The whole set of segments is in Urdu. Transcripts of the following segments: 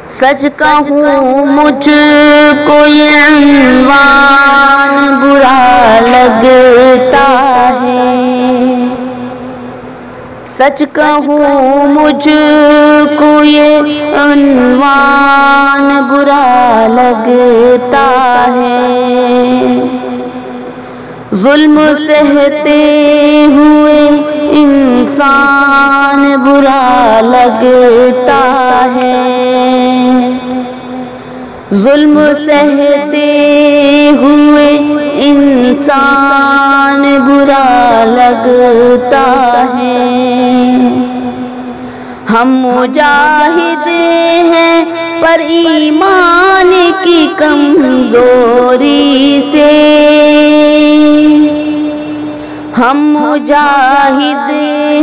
سچ کہوں مجھ کو یہ عنوان برا لگتا ہے، سچ کہوں مجھ کو یہ عنوان برا لگتا ہے، ظلم سہتے ہوئے انسان برا لگتا ہے، ظلم سہتے ہوئے انسان برا لگتا ہے، ہم مجاہد ہیں پر ایمان کی کمزوری سے، ہم مجاہد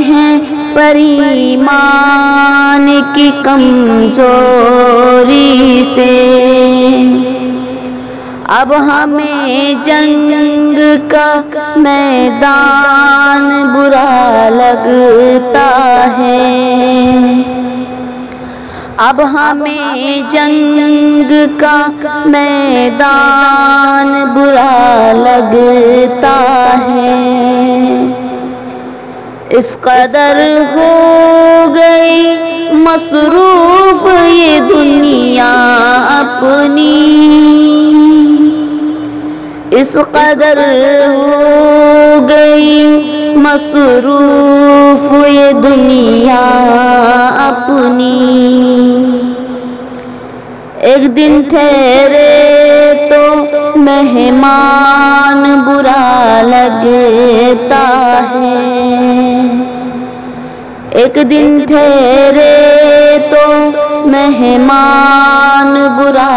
ہیں پر ایمان کی کمزوری سے، اب ہمیں جنگ کا میدان برا لگتا ہے، اب ہمیں جنگ کا میدان برا لگتا ہے، اس قدر ہو گئی مصروف یہ دنیا اپنی، اس قدر ہو گئی مصروف یہ دنیا اپنی، ایک دن ٹھہرے تو مہمان برا لگتا ہے، ایک دن ٹھہرے تو مہمان برا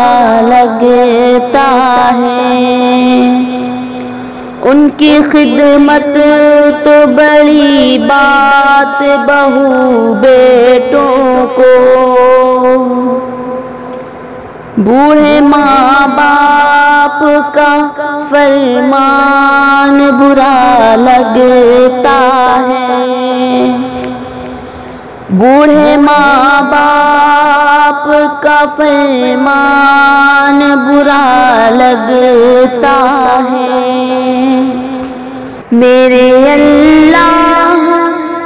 لگتا ہے، ان کی خدمت تو بڑی بات بہو بیٹوں کو، بوڑھے ماں باپ کا فرمان برا لگتا ہے، بوڑھے ماں باپ کا فرمان برا لگتا ہے، میرے اللہ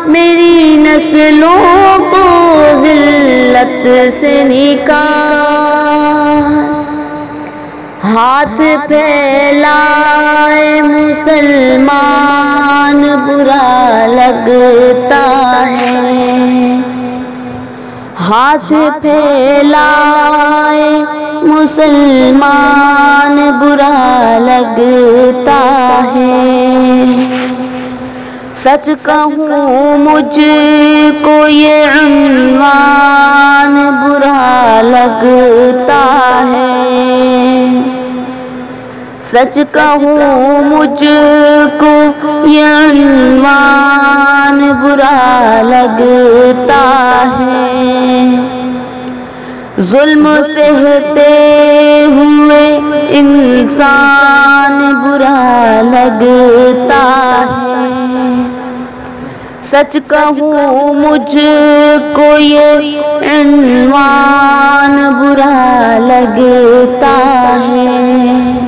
میری نسلوں کو ذلت سے نکال، ہاتھ پھیلائے مسلمان برا لگتا ہے، ہاتھ پھیلائے مسلمان برا لگتا ہے، سچ کہوں مجھ کو یہ عنوان برا لگتا ہے، سچ کہوں مجھ کو یہ عنوان برا لگتا ہے، ظلم سہتے ہوئے انسان برا لگتا ہے، سچ کہوں مجھ کو یہ عنوان برا لگتا ہے۔